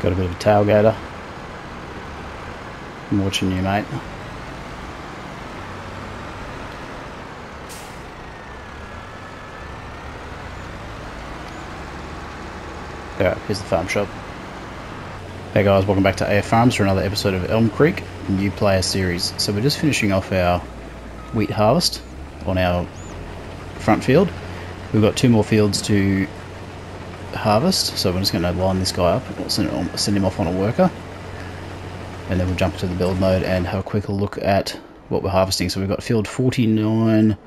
Got a bit of a tailgater. I'm watching you, mate. Alright, here's the farm shop. Hey guys, welcome back to AF Farms for another episode of Elm Creek New Player Series. So we're just finishing off our wheat harvest on our front field. We've got 2 more fields to harvest, so we're just going to line this guy up, send him off on a worker, and then we'll jump into the build mode and have a quick look at what we're harvesting. So we've got field 49,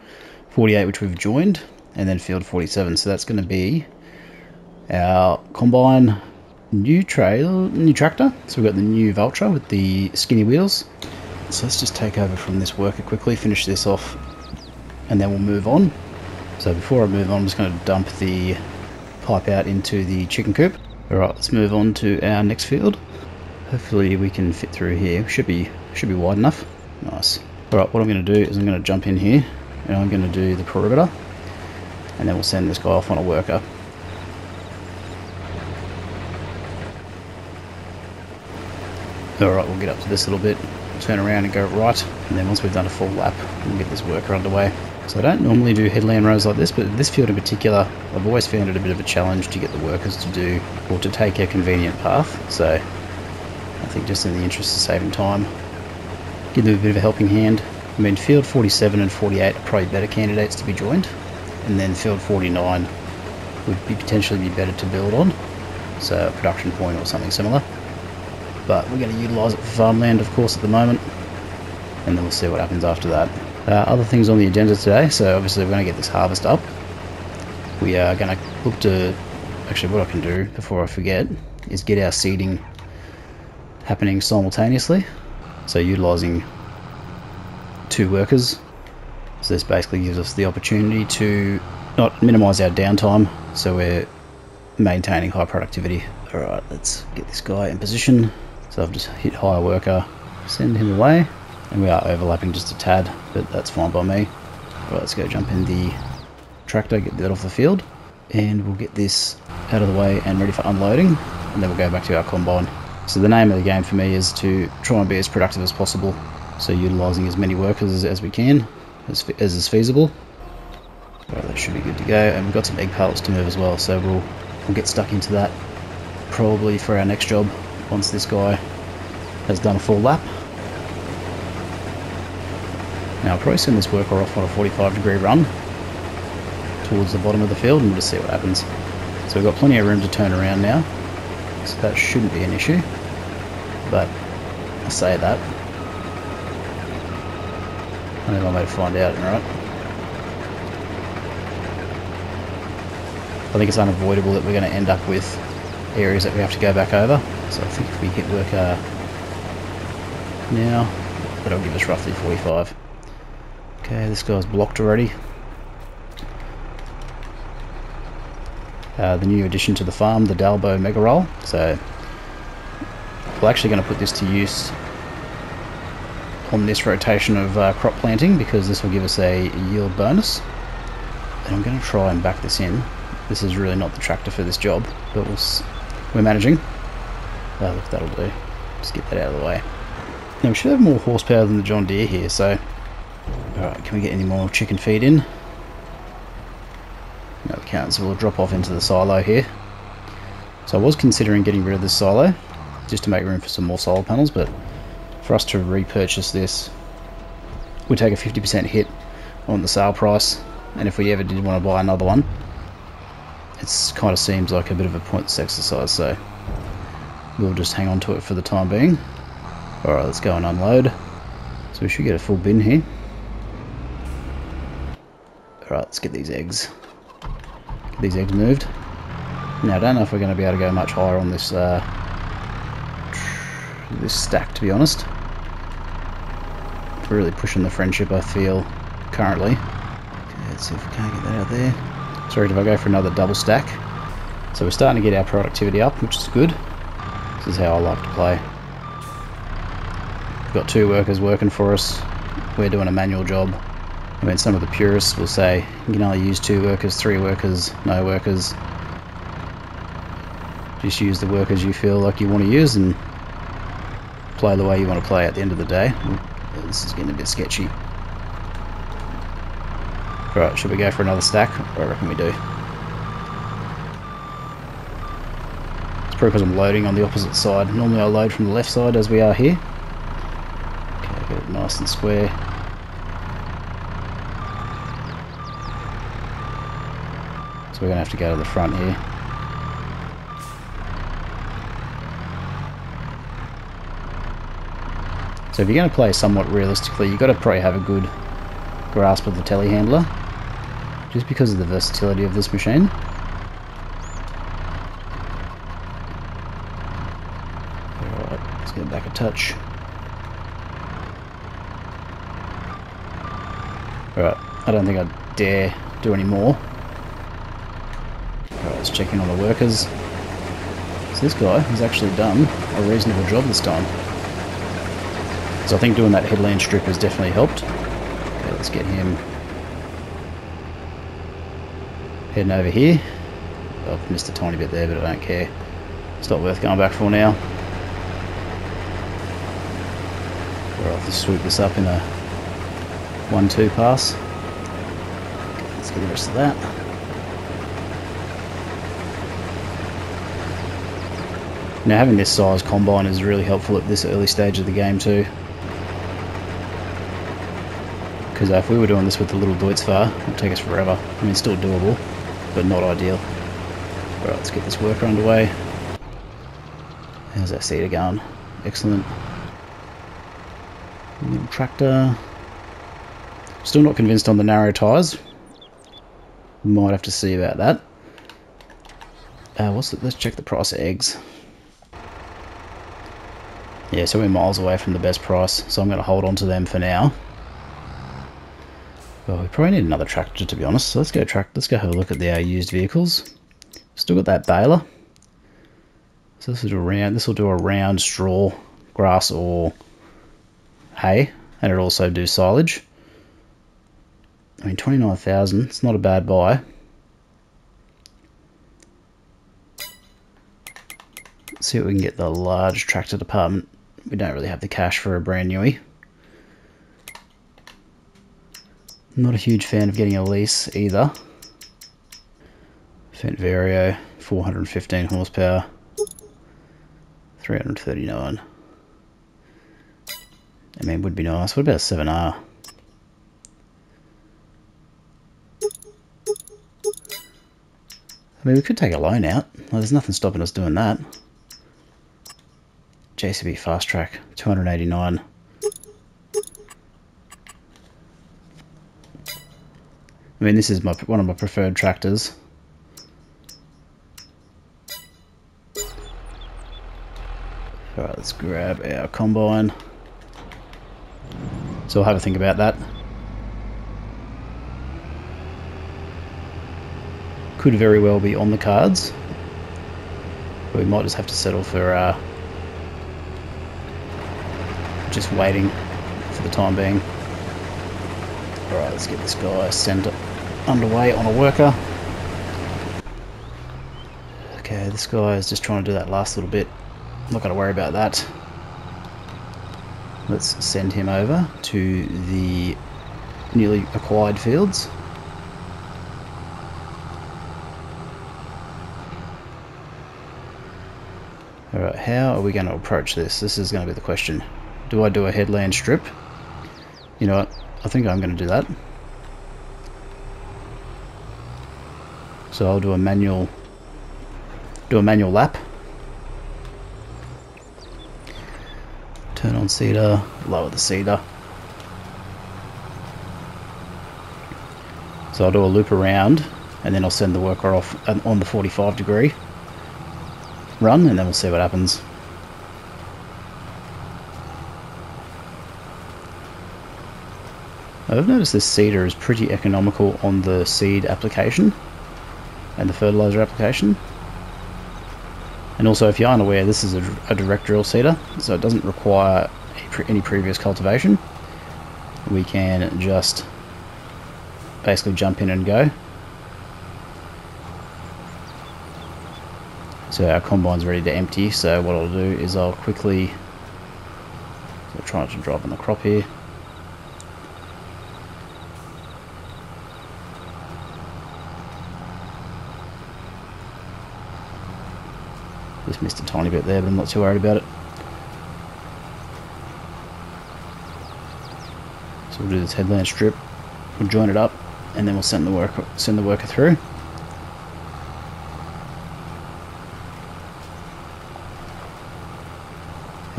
48 which we've joined, and then field 47, so that's going to be our combine new tractor. So we've got the new Valtra with the skinny wheels. So let's just take over from this worker quickly, finish this off, and then we'll move on. So before I move on, I'm just going to dump the pipe out into the chicken coop. Alright, let's move on to our next field. Hopefully we can fit through here. Should be wide enough. Nice. Alright, what I'm going to do is I'm going to jump in here and I'm going to do the perimeter, and then we'll send this guy off on a worker. Alright, we'll get up to this little bit, turn around and go right, and then once we've done a full lap, we'll get this worker underway. So I don't normally do headland rows like this, but this field in particular, I've always found it a bit of a challenge to get the workers to do, or to take a convenient path. So I think just in the interest of saving time, give them a bit of a helping hand. I mean, field 47 and 48 are probably better candidates to be joined, and then field 49 would potentially be better to build on, so a production point or something similar. But we're going to utilise it for farmland, of course, at the moment, and then we'll see what happens after that. Other things on the agenda today, so obviously we're going to get this harvest up. We are going to look to, actually what I can do before I forget, is get our seeding happening simultaneously. So utilising 2 workers. So this basically gives us the opportunity to not minimise our downtime, so we're maintaining high productivity. Alright, let's get this guy in position. So I've just hit hire worker, send him away, and we are overlapping just a tad, but that's fine by me. Alright, let's go jump in the tractor, get that off the field, and we'll get this out of the way and ready for unloading, and then we'll go back to our combine. So the name of the game for me is to try and be as productive as possible, so utilising as many workers as we can, as is feasible. Alright, that should be good to go, and we've got some egg pallets to move as well, so we'll get stuck into that probably for our next job once this guy has done a full lap. Now I'll probably send this worker off on a 45-degree run towards the bottom of the field and we'll just see what happens. So we've got plenty of room to turn around now, so that shouldn't be an issue, but I say that, I think I may find out. Alright, I think it's unavoidable that we're going to end up with areas that we have to go back over, so I think if we hit worker now, that'll give us roughly 45. Okay, this guy's blocked already. The new addition to the farm, the Dalbo Mega Roll. So we're actually going to put this to use on this rotation of crop planting, because this will give us a yield bonus. And I'm going to try and back this in. This is really not the tractor for this job, but we're managing. Oh, look, that'll do. Just get that out of the way. Now we should have more horsepower than the John Deere here, so... Alright, can we get any more chicken feed in? No, we can't, so we'll drop off into the silo here. So I was considering getting rid of this silo, just to make room for some more solar panels, but for us to repurchase this, we take a 50% hit on the sale price, and if we ever did want to buy another one, it kind of seems like a bit of a pointless exercise, so we'll just hang on to it for the time being. Alright, let's go and unload. So we should get a full bin here. Alright, let's get these eggs. Get these eggs moved. Now I don't know if we're going to be able to go much higher on this this stack, to be honest. We're really pushing the friendship, I feel, currently. Okay, let's see if we can't get that out there. Sorry if I go for another double stack. So we're starting to get our productivity up, which is good. This is how I like to play. We've got 2 workers working for us. We're doing a manual job. I mean, some of the purists will say you can only use 2 workers, 3 workers, no workers. Just use the workers you feel like you want to use and play the way you want to play at the end of the day. This is getting a bit sketchy. Right, should we go for another stack? I reckon we do. It's probably because I'm loading on the opposite side. Normally I load from the left side as we are here. Okay, get it nice and square. So we're going to have to go to the front here. So if you're going to play somewhat realistically, you've got to probably have a good grasp of the telehandler, just because of the versatility of this machine. Alright, let's get back a touch. Alright, I don't think I dare do any more. Alright, let's check in on the workers. So this guy has actually done a reasonable job this time. So I think doing that headland strip has definitely helped. Okay, let's get him heading over here. I've missed a tiny bit there, but I don't care. It's not worth going back for now. Or I'll just swoop this up in a 1-2 pass. Okay, let's get the rest of that. Now having this size combine is really helpful at this early stage of the game too. Because if we were doing this with the little Deutz-Fahr, it would take us forever. I mean, still doable, but not ideal. Alright, let's get this worker underway. How's that seeder going? Excellent. Little tractor. Still not convinced on the narrow tyres. Might have to see about that. Let's check the price of eggs. Yeah, so we're miles away from the best price, so I'm going to hold on to them for now. Well, we probably need another tractor, to be honest. So let's go have a look at our used vehicles. Still got that baler. So this will do a round straw, grass or hay, and it'll also do silage. I mean, 29,000. It's not a bad buy. Let's see what we can get the large tractor department. We don't really have the cash for a brand newie. Not a huge fan of getting a lease either. Fendt Vario, 415 horsepower, 339. I mean, would be nice. What about a 7R? I mean, we could take a loan out. Well, there's nothing stopping us doing that. JCB Fast Track, 289. I mean, this is one of my preferred tractors. Alright, let's grab our combine. So I'll have a think about that. Could very well be on the cards. But we might just have to settle for just waiting for the time being. Alright, let's get this guy sent underway on a worker. Okay, this guy is just trying to do that last little bit. I'm not going to worry about that. Let's send him over to the newly acquired fields. Alright, how are we going to approach this? This is going to be the question. Do I do a headland strip? You know what? I think I'm going to do that. So I'll do a manual lap. Turn on seeder, lower the seeder. So I'll do a loop around and then I'll send the worker off on the 45-degree run and then we'll see what happens. I've noticed this seeder is pretty economical on the seed application and the fertilizer application. And also, if you aren't aware, this is a direct drill seeder, so it doesn't require any previous cultivation. We can just basically jump in and go. So our combine's ready to empty, so what I'll do is I'll quickly try not to drive on the crop here. Just missed a tiny bit there, but I'm not too worried about it. So we'll do this headland strip, we'll join it up, and then we'll send the worker through.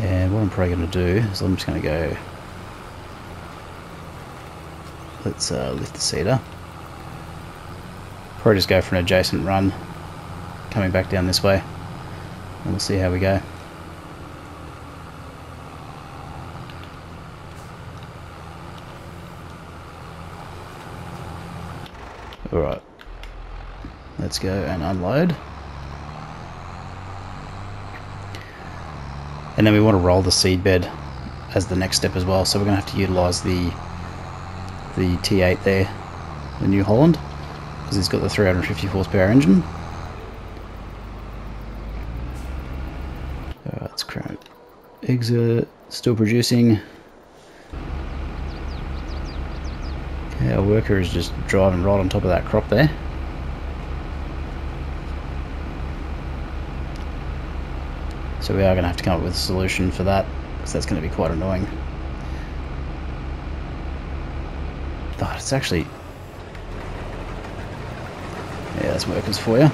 And what I'm probably going to do is I'm just going to go, let's lift the cedar. Probably just go for an adjacent run, coming back down this way, and we'll see how we go. Alright, let's go and unload. And then we want to roll the seed bed as the next step as well, so we're going to have to utilise the T8 there, the New Holland, because it's got the 350 horsepower engine. Alright, let's crank. Exit, still producing. Okay, our worker is just driving right on top of that crop there. So we are going to have to come up with a solution for that, because that's going to be quite annoying. Oh, it's actually... yeah, that's workers for you.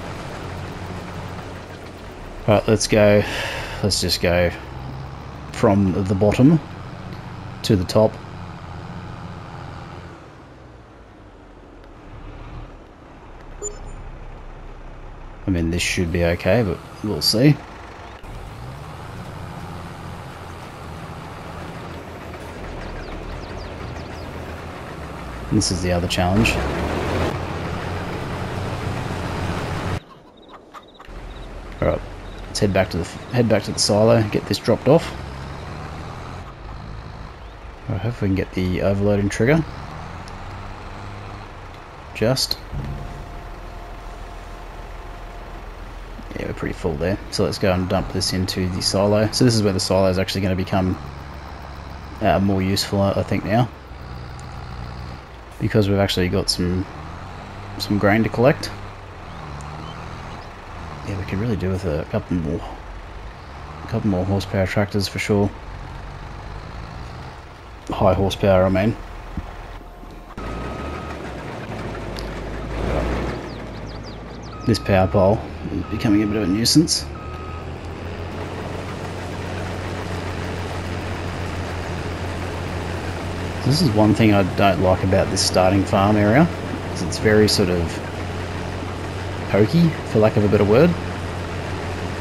Right, let's go. Let's just go from the bottom to the top. I mean, this should be okay, but we'll see. This is the other challenge. Alright, let's head back to the silo, get this dropped off. Alright, hopefully we can get the overloading trigger. Just. Yeah, we're pretty full there. So let's go and dump this into the silo. So this is where the silo is actually going to become more useful, I think, now, because we've actually got some grain to collect. Yeah, we could really do with a couple more horsepower tractors for sure. High horsepower, I mean. This power pole is becoming a bit of a nuisance. This is one thing I don't like about this starting farm area, is it's very sort of pokey, for lack of a better word.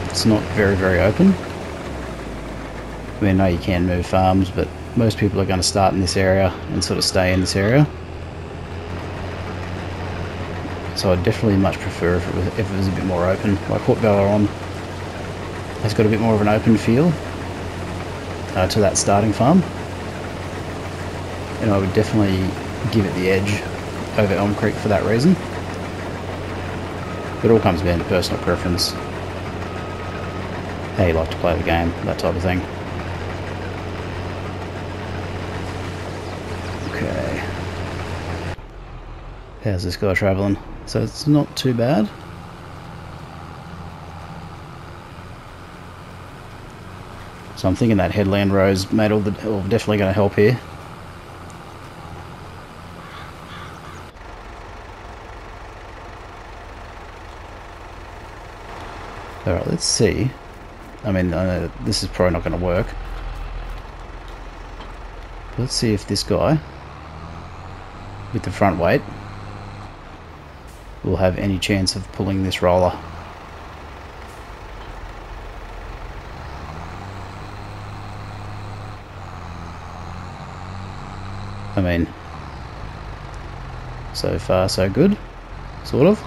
It's not very, very open. I mean, I know you can move farms, but most people are going to start in this area and sort of stay in this area. So I'd definitely much prefer if it was a bit more open. Like Port Valeron has got a bit more of an open feel to that starting farm. And I would definitely give it the edge over Elm Creek for that reason. It all comes down to personal preference. How you like to play the game, that type of thing. Okay. How's this guy travelling? So it's not too bad. So I'm thinking that headland rose made definitely going to help here. Alright, let's see. I mean, I know this is probably not going to work. Let's see if this guy with the front weight will have any chance of pulling this roller. I mean, so far so good, sort of.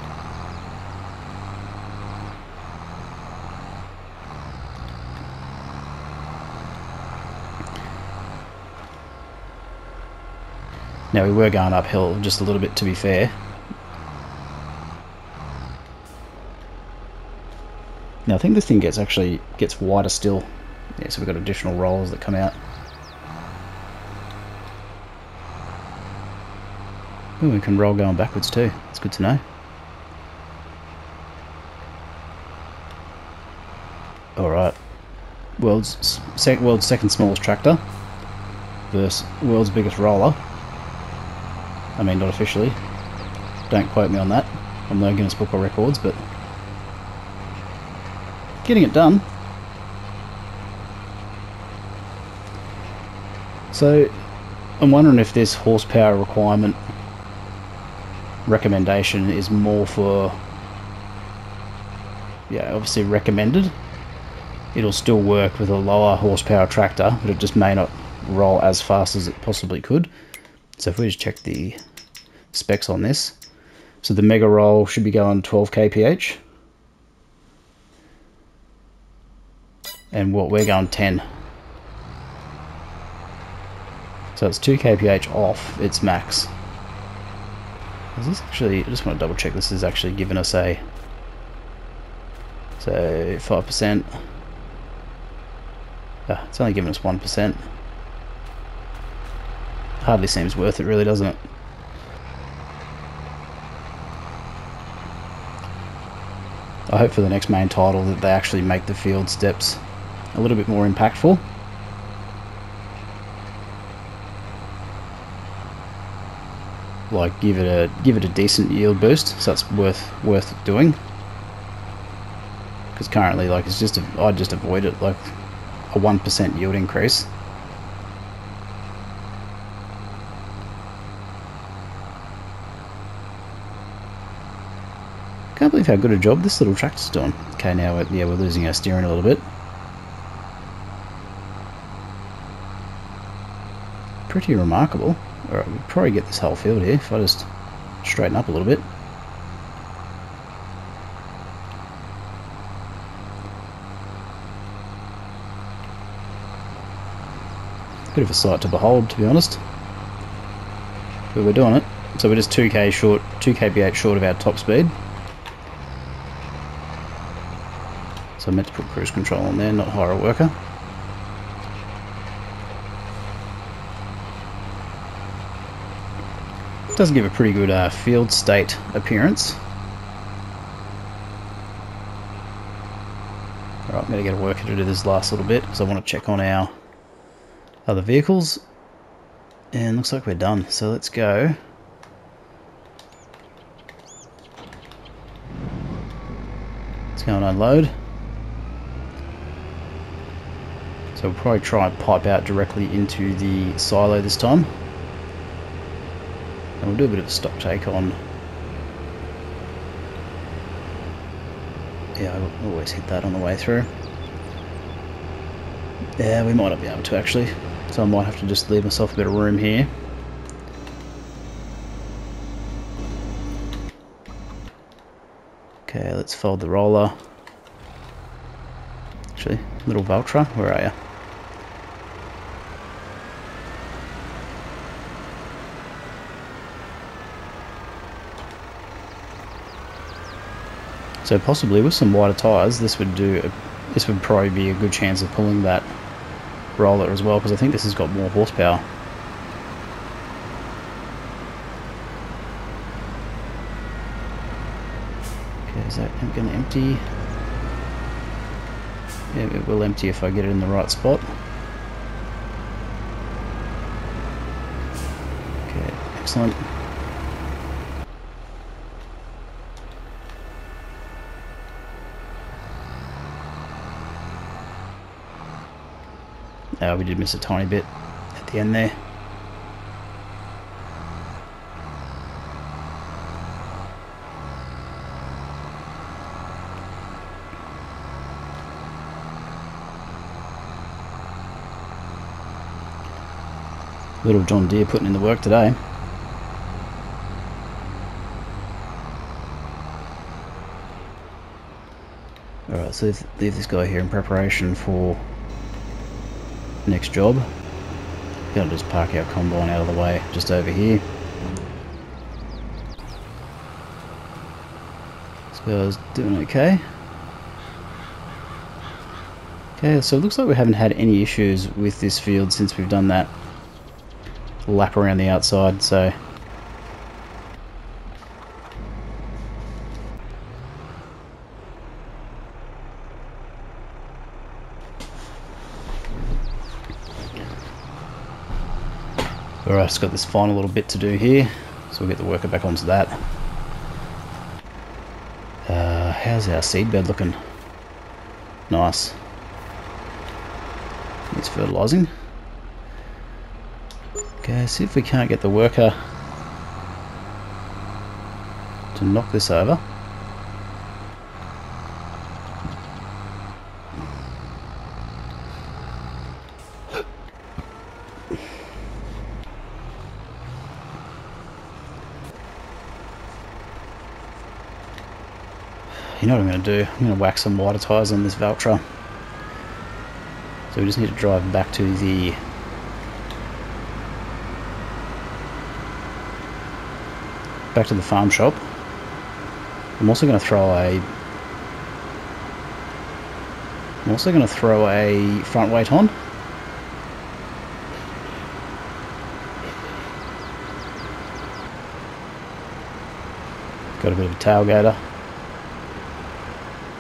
Now we were going uphill just a little bit, to be fair. Now I think this thing actually gets wider still. Yeah, so we've got additional rollers that come out. Ooh, we can roll going backwards too. That's good to know. Alright. World's second smallest tractor versus world's biggest roller. I mean, not officially. Don't quote me on that. I'm no Guinness Book of Records, but getting it done. So I'm wondering if this horsepower requirement recommendation is more for, yeah, obviously recommended. It'll still work with a lower horsepower tractor, but it just may not roll as fast as it possibly could. So if we just check the specs on this, so the Mega Roll should be going 12 kph, and what we're going 10. So it's 2 kph off its max. Is this actually, I just want to double check this is actually giving us a, so 5%. It's only giving us 1%. Hardly seems worth it, really, doesn't it? I hope for the next main title that they actually make the field steps a little bit more impactful. Like give it a decent yield boost, so it's worth doing. Because currently, like, it's just I'd just avoid it, like a 1% yield increase. Can't believe how good a job this little tractor's doing. Okay, now we're losing our steering a little bit. Pretty remarkable. Alright, we'll probably get this whole field here if I just straighten up a little bit. Bit of a sight to behold, to be honest. But we're doing it. So we're just 2 kph short of our top speed. So I meant to put cruise control on there, not hire a worker. It does give a pretty good field state appearance. Alright, I'm going to get a worker to do this last little bit because I want to check on our other vehicles. And looks like we're done. So let's go. Let's go and unload. So we'll probably try and pipe out directly into the silo this time. And we'll do a bit of a stock take on. Yeah, I always hit that on the way through. Yeah, we might not be able to actually. So I might have to just leave myself a bit of room here. Okay, let's fold the roller. Actually, little Valtra, where are you? So possibly with some wider tyres, this would probably be a good chance of pulling that roller as well, because I think this has got more horsepower. Okay, is that going to empty? Yeah, it will empty if I get it in the right spot. Okay, excellent. We did miss a tiny bit at the end there. Little John Deere putting in the work today. Alright, so leave this guy here in preparation for next job. Gonna just park our combine out of the way just over here. This guy's doing okay. Okay, so it looks like we haven't had any issues with this field since we've done that lap around the outside, so alright, just got this final little bit to do here, so we'll get the worker back onto that. How's our seed bed looking? Nice. It's fertilising. Okay, see if we can't get the worker to knock this over. You know what I'm going to do? I'm going to whack some wider tyres on this Valtra. So we just need to drive back to the farm shop. I'm also going to throw a front weight on. Got a bit of a tailgater.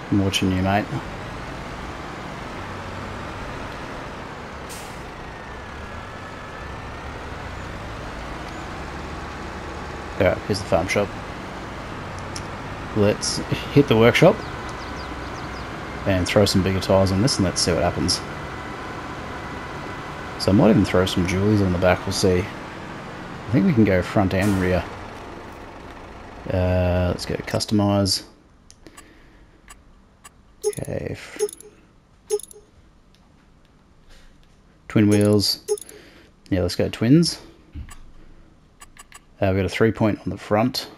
I'm watching you, mate. Alright, here's the farm shop. Let's hit the workshop and throw some bigger tyres on this and let's see what happens. So I might even throw some Julies on the back, we'll see. I think we can go front and rear. Let's go customise. Okay. Twin wheels. Yeah, let's go twins. We've got a 3-point on the front.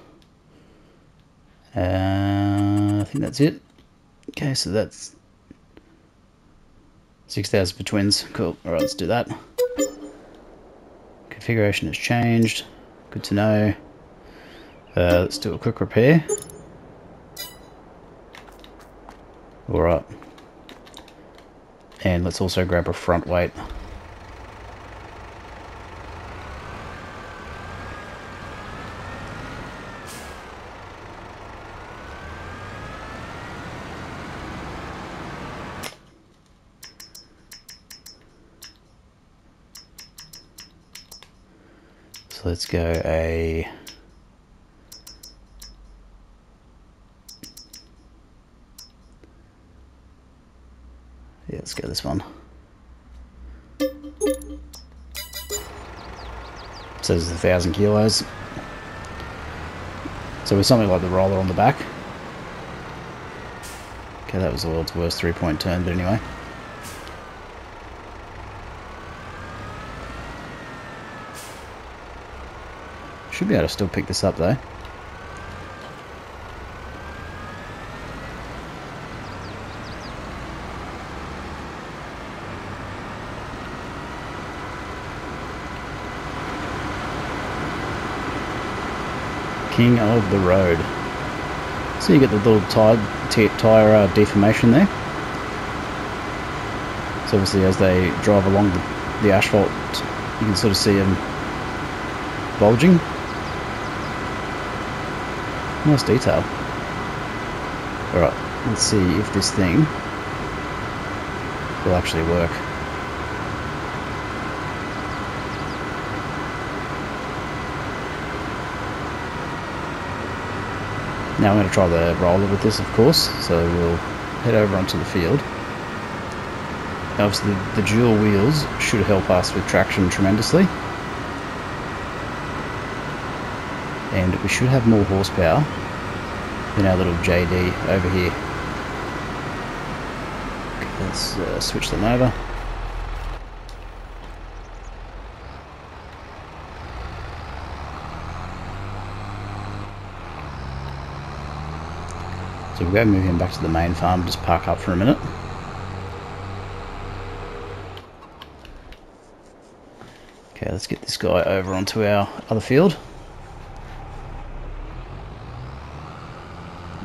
I think that's it. Okay, so that's 6,000 for twins. Cool. Alright, let's do that. Configuration has changed. Good to know. Let's do a quick repair. Alright. And let's also grab a front weight. So let's go a... Yeah, let's go this one. Says 1,000 kilos. So with something like the roller on the back. Okay, that was the world's worst 3-point turn, but anyway. Should be able to still pick this up though. King of the road. So you get the little tyre deformation there. So obviously as they drive along the asphalt, you can sort of see them bulging. Nice detail. Alright, let's see if this thing will actually work. Now I'm going to try the roller with this, of course, so we'll head over onto the field. Now obviously the dual wheels should help us with traction tremendously. And we should have more horsepower than our little JD over here. Okay, let's switch them over. So we'll go move him back to the main farm, just park up for a minute. Okay, let's get this guy over onto our other field.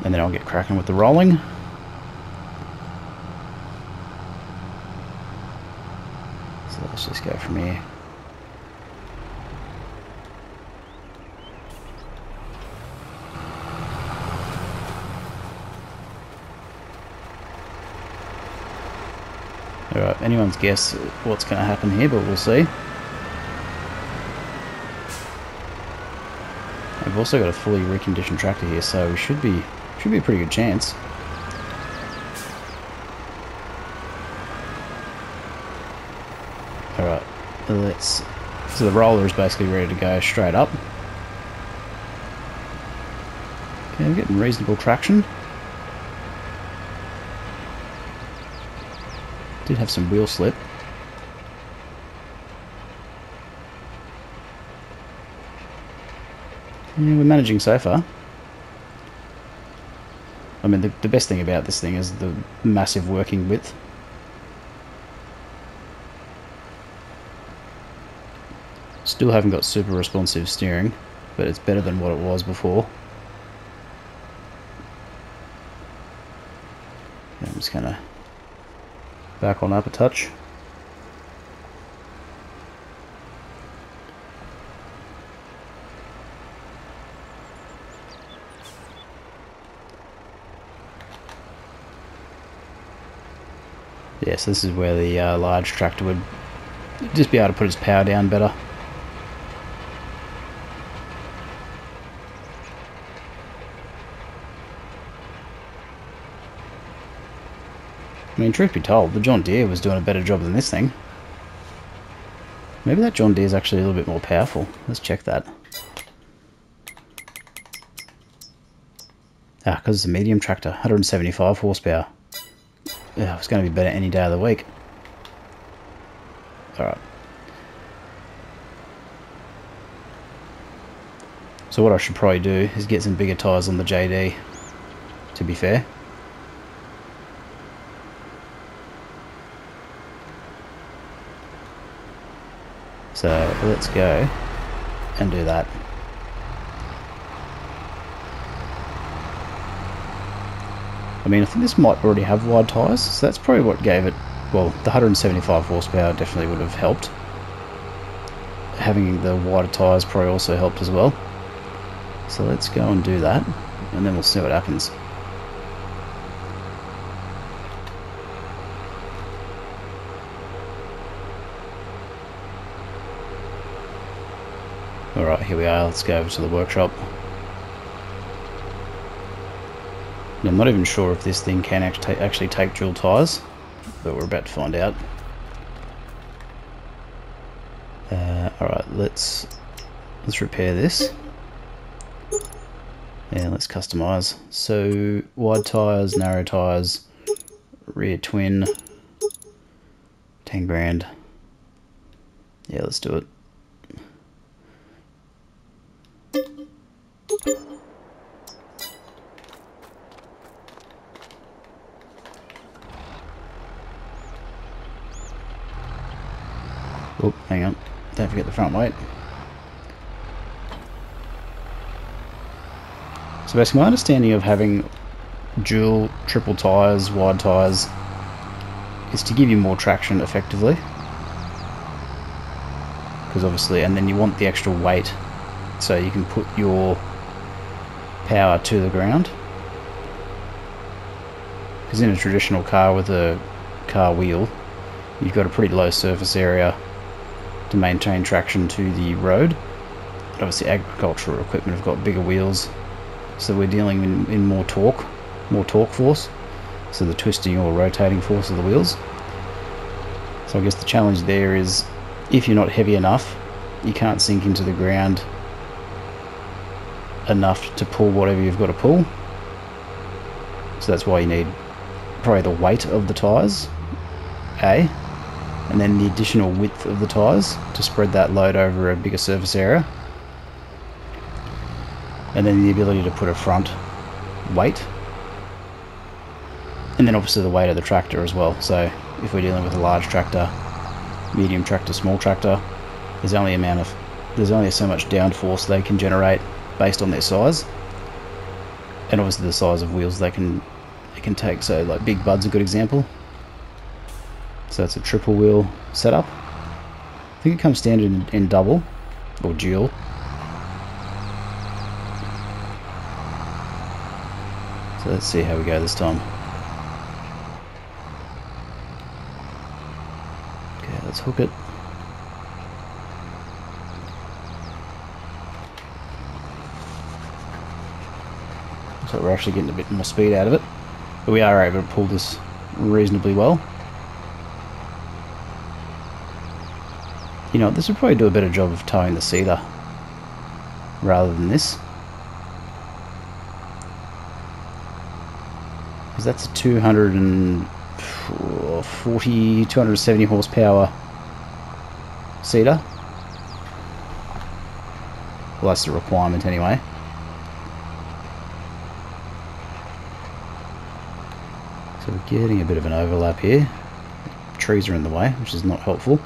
And then I'll get cracking with the rolling. So let's just go from here. Alright, anyone's guess what's going to happen here, but we'll see. We've also got a fully reconditioned tractor here, so we should be a pretty good chance. Alright, so the roller is basically ready to go straight up. Okay, we're getting reasonable traction. Did have some wheel slip. Yeah, we're managing so far. I mean, the best thing about this thing is the massive working width. Still haven't got super responsive steering, but it's better than what it was before. Yeah, I'm just gonna back on up a touch. Yes, this is where the large tractor would just be able to put its power down better. I mean, truth be told, the John Deere was doing a better job than this thing. Maybe that John Deere is actually a little bit more powerful. Let's check that. Ah, because it's a medium tractor, 175 horsepower. Yeah, it's going to be better any day of the week. Alright. So what I should probably do is get some bigger tyres on the JD, to be fair. So let's go and do that. I mean, I think this might already have wide tyres, so that's probably what gave it, well, the 175 horsepower definitely would have helped. Having the wider tyres probably also helped as well. So let's go and do that, and then we'll see what happens. Alright, here we are, let's go over to the workshop. Now, I'm not even sure if this thing can actually take dual tyres, but we're about to find out. Alright, let's repair this. Yeah, let's customise. So, wide tyres, narrow tyres, rear twin, 10 grand. Yeah, let's do it. Oh, hang on. Don't forget the front weight. So basically my understanding of having dual, triple tyres, wide tyres is to give you more traction effectively. Because obviously, and then you want the extra weight so you can put your power to the ground. Because in a traditional car with a car wheel, you've got a pretty low surface area to maintain traction to the road. But obviously agricultural equipment have got bigger wheels, so we're dealing in more torque force, so the twisting or rotating force of the wheels. So I guess the challenge there is, if you're not heavy enough, you can't sink into the ground enough to pull whatever you've got to pull. So that's why you need probably the weight of the tyres, and then the additional width of the tyres to spread that load over a bigger surface area, and then the ability to put a front weight, and then obviously the weight of the tractor as well. So if we're dealing with a large tractor, medium tractor, small tractor, there's only so much downforce they can generate based on their size, and obviously the size of wheels they can take. So like Big Bud's a good example. So it's a triple wheel setup, think it comes standard in double or dual. So let's see how we go this time. Okay, let's hook it. Looks like we're actually getting a bit more speed out of it, but we are able to pull this reasonably well. You know, this would probably do a better job of towing the cedar rather than this. Because that's a 270 horsepower cedar. Well, that's the requirement anyway. So we're getting a bit of an overlap here. Trees are in the way, which is not helpful.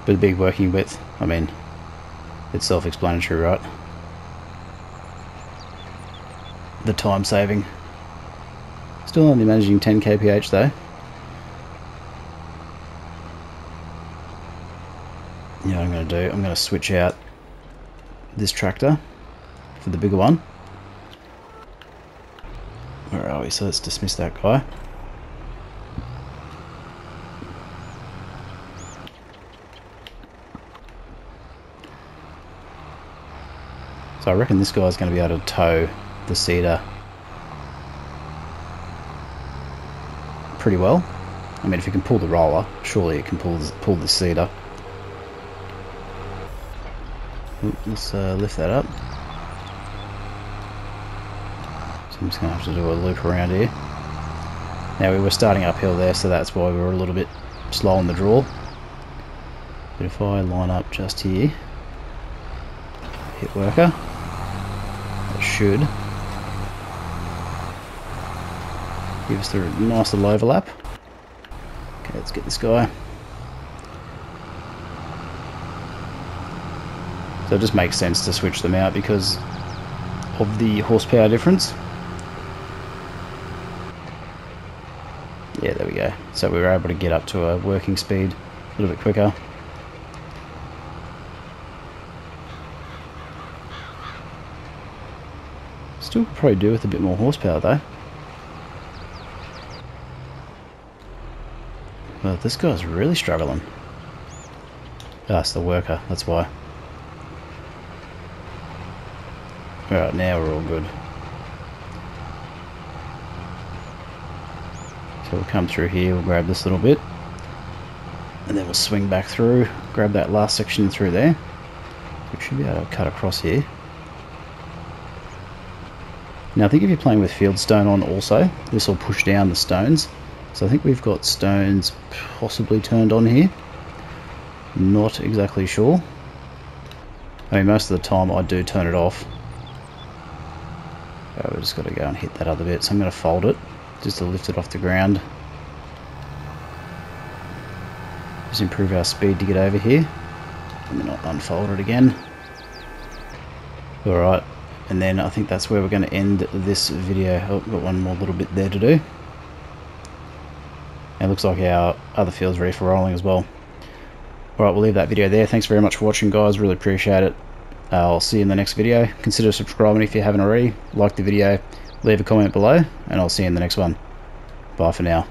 But a big working width, I mean, it's self-explanatory, right? The time saving. Still only managing 10 kph though. You know what I'm going to do? I'm going to switch out this tractor for the bigger one. Where are we? So let's dismiss that guy. So I reckon this guy's going to be able to tow the cedar pretty well. I mean, if it can pull the roller, surely it can pull the cedar. Let's lift that up. So I'm just going to have to do a loop around here. Now we were starting uphill there, so that's why we were a little bit slow on the draw. But if I line up just here, hit worker, that should give us the nice little overlap. Okay, let's get this guy. So it just makes sense to switch them out because of the horsepower difference. Yeah, there we go. So we were able to get up to a working speed a little bit quicker. Still could probably do with a bit more horsepower though. But this guy's really struggling. Ah, it's the worker, that's why. Alright, now we're all good. So we'll come through here, we'll grab this little bit, and then we'll swing back through, grab that last section through there. We should be able to cut across here. Now I think if you're playing with fieldstone on also, this will push down the stones. So I think we've got stones possibly turned on here. Not exactly sure. I mean, most of the time I do turn it off. Oh, we've just got to go and hit that other bit. So I'm going to fold it, just to lift it off the ground. Just improve our speed to get over here. And then I'll unfold it again. Alright, and then I think that's where we're going to end this video. Oh, got one more little bit there to do. It looks like our other field's ready for rolling as well. Alright, we'll leave that video there. Thanks very much for watching, guys. Really appreciate it. I'll see you in the next video. Consider subscribing if you haven't already. Like the video, leave a comment below, and I'll see you in the next one. Bye for now.